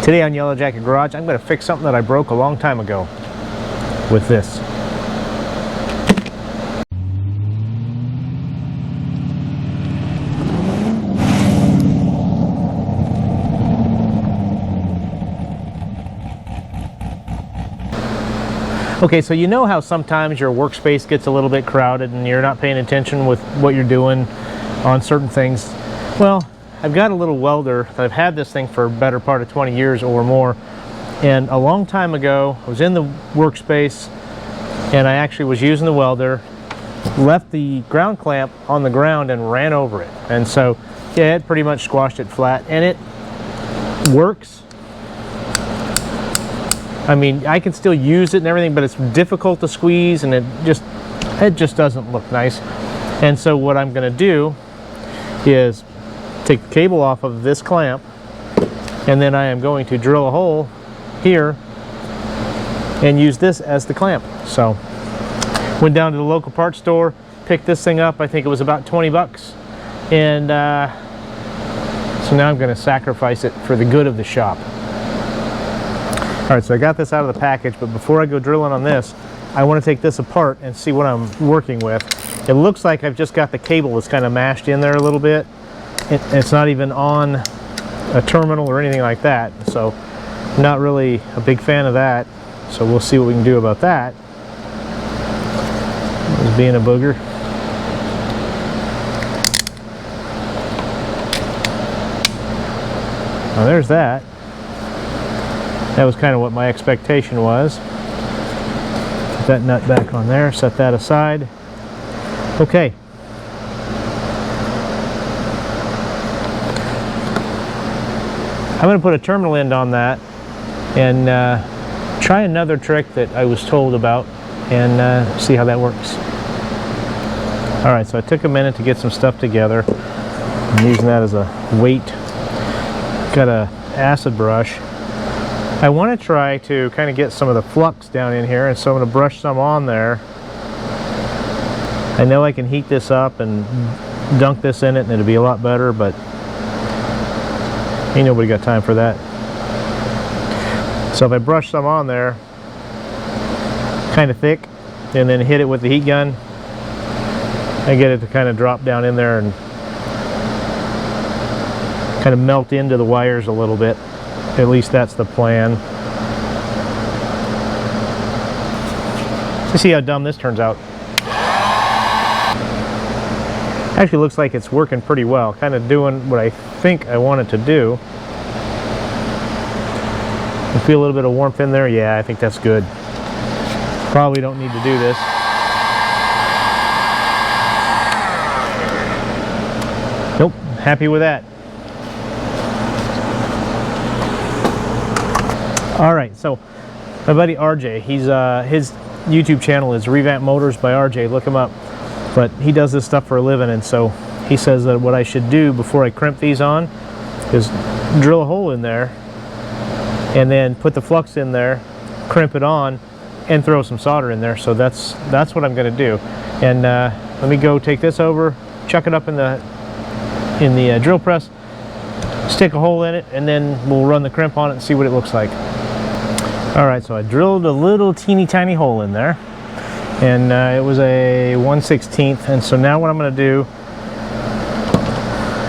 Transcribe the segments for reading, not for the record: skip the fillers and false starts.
Today on Yellow Jacket Garage, I'm going to fix something that I broke a long time ago with this. Okay, so you know how sometimes your workspace gets a little bit crowded and you're not paying attention with what you're doing on certain things? Well, I've got a little welder that I've had this thing for a better part of 20 years or more, and a long time ago I was in the workspace and I actually was using the welder, left the ground clamp on the ground and ran over it, and so yeah, it pretty much squashed it flat, and it works. I mean, I can still use it and everything, but it's difficult to squeeze and it just doesn't look nice. And so what I'm going to do is take the cable off of this clamp, and then I am going to drill a hole here and use this as the clamp. So went down to the local parts store, picked this thing up. I think it was about 20 bucks, and so now I'm going to sacrifice it for the good of the shop. Alright, so I got this out of the package, but before I go drilling on this, I want to take this apart and see what I'm working with. It looks like I've just got the cable that's kind of mashed in there a little bit. It's not even on a terminal or anything like that, so not really a big fan of that. So we'll see what we can do about that. It's being a booger. Now there's that. That was kind of what my expectation was. Put that nut back on there, set that aside. Okay. I'm going to put a terminal end on that and try another trick that I was told about and see how that works. Alright, so I took a minute to get some stuff together. I'm using that as a weight. Got a acid brush. I want to try to kind of get some of the flux down in here, and so I'm going to brush some on there. I know I can heat this up and dunk this in it and it'll be a lot better, but ain't nobody got time for that. So if I brush some on there, kind of thick, and then hit it with the heat gun, I get it to kind of drop down in there and kind of melt into the wires a little bit. At least that's the plan. Let's see how dumb this turns out. Actually looks like it's working pretty well, kind of doing what I think I want it to do. You feel a little bit of warmth in there? Yeah, I think that's good. Probably don't need to do this. Nope, happy with that. Alright, so my buddy RJ, his YouTube channel is Revamp Motors by RJ, look him up. But he does this stuff for a living, and so he says that what I should do before I crimp these on is drill a hole in there and then put the flux in there, crimp it on, and throw some solder in there. So that's what I'm going to do. And let me go take this over, chuck it up in the drill press, stick a hole in it, and then we'll run the crimp on it and see what it looks like. Alright, so I drilled a little teeny tiny hole in there, and it was a 1/16, and so now what I'm going to do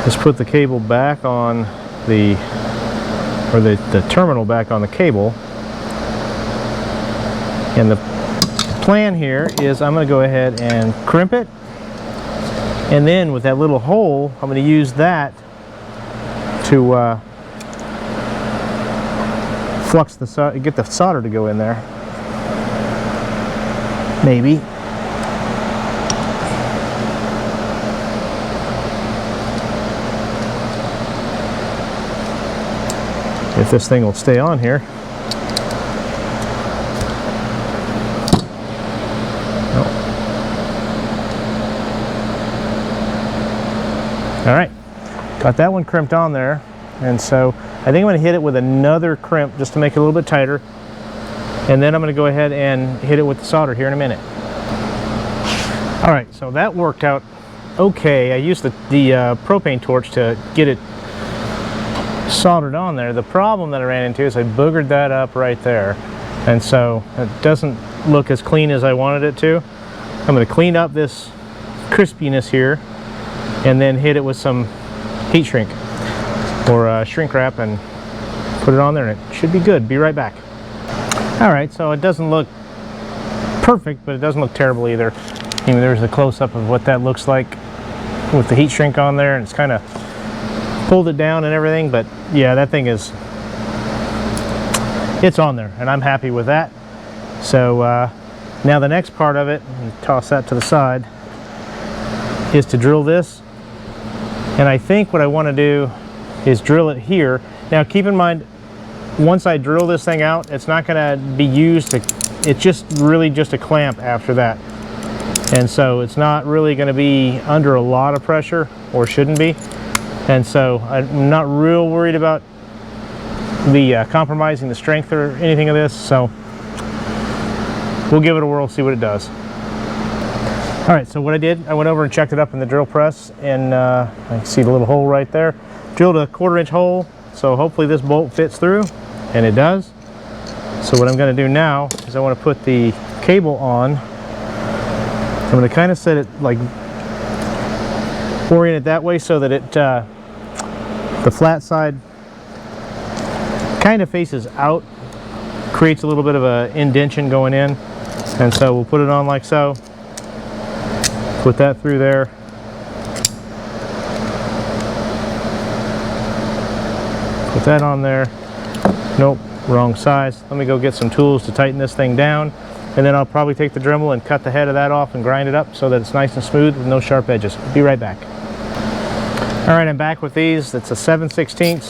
is put the cable back on the terminal back on the cable, and the plan here is I'm going to go ahead and crimp it, and then with that little hole I'm going to use that to flux the get the solder to go in there. Maybe. If this thing will stay on here. Nope. Alright, got that one crimped on there, and so I think I'm going to hit it with another crimp just to make it a little bit tighter. And then I'm going to go ahead and hit it with the solder here in a minute. Alright, so that worked out okay. I used the propane torch to get it soldered on there. The problem that I ran into is I boogered that up right there, and so it doesn't look as clean as I wanted it to. I'm going to clean up this crispiness here and then hit it with some heat shrink or shrink wrap and put it on there, and it should be good. Be right back. Alright, so it doesn't look perfect, but it doesn't look terrible either. I mean, there's a close-up of what that looks like with the heat shrink on there, and it's kind of pulled it down and everything, but yeah, that thing is, it's on there, and I'm happy with that. So now the next part of it, and toss that to the side, is to drill this. And I think what I want to do is drill it here. Now keep in mind, once I drill this thing out, it's not going to be used to, it's just really just a clamp after that. And so it's not really going to be under a lot of pressure, or shouldn't be. And so I'm not real worried about the compromising the strength or anything of this. So we'll give it a whirl, see what it does. Alright, so what I did, I went over and checked it up in the drill press, and I can see the little hole right there. Drilled a 1/4 inch hole, so hopefully this bolt fits through, and it does. So what I'm going to do now is I want to put the cable on. I'm going to kind of set it, like, orient it that way so that it, the flat side kind of faces out, creates a little bit of an indentation going in. And so we'll put it on like so. Put that through there. Put that on there. Nope, wrong size. Let me go get some tools to tighten this thing down, and then I'll probably take the Dremel and cut the head of that off and grind it up so that it's nice and smooth with no sharp edges. Be right back. Alright, I'm back with these. That's a 7/16.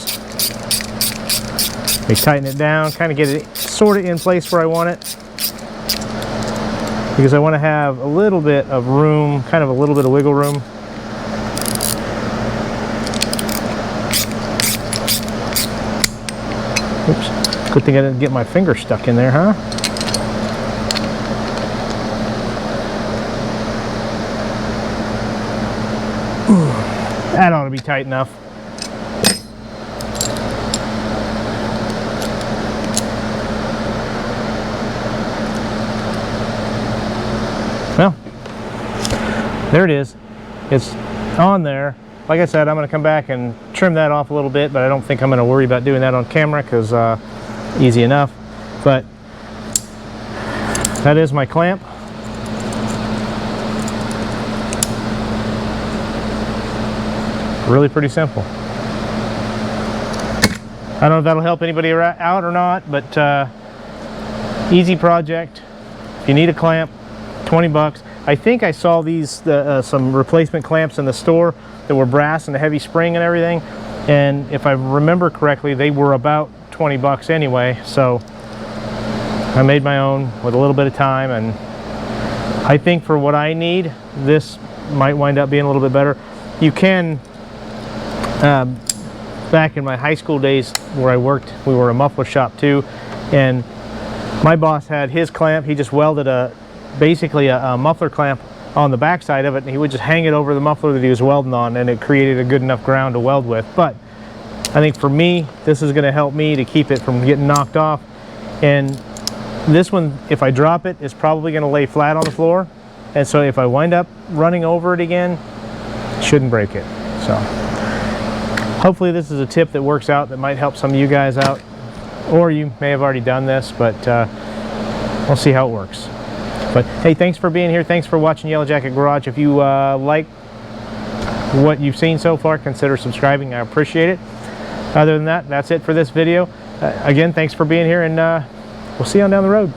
Let me tighten it down, kind of get it sort of in place where I want it, because I want to have a little bit of room, kind of a little bit of wiggle room. Oops, good thing I didn't get my finger stuck in there, huh? Ooh, that ought to be tight enough. Well, there it is. It's on there. Like I said, I'm going to come back and trim that off a little bit, but I don't think I'm going to worry about doing that on camera, because easy enough. But that is my clamp. Really pretty simple. I don't know if that'll help anybody out or not, but easy project. If you need a clamp, 20 bucks. I think I saw these some replacement clamps in the store that were brass and a heavy spring and everything, and if I remember correctly, they were about 20 bucks anyway. So I made my own with a little bit of time, and I think for what I need, this might wind up being a little bit better. You can, back in my high school days where I worked, we were a muffler shop too, and my boss had his clamp. He just welded basically a muffler clamp on the back side of it, and he would just hang it over the muffler that he was welding on, and it created a good enough ground to weld with. But I think for me, this is going to help me to keep it from getting knocked off. And this one, if I drop it, is probably going to lay flat on the floor, and so if I wind up running over it again, it shouldn't break it. So hopefully this is a tip that works out, that might help some of you guys out, or you may have already done this, but we'll see how it works. But hey, thanks for being here. Thanks for watching Yellow Jacket Garage. If you like what you've seen so far, consider subscribing. I appreciate it. Other than that, that's it for this video. Again, thanks for being here, and we'll see you on down the road.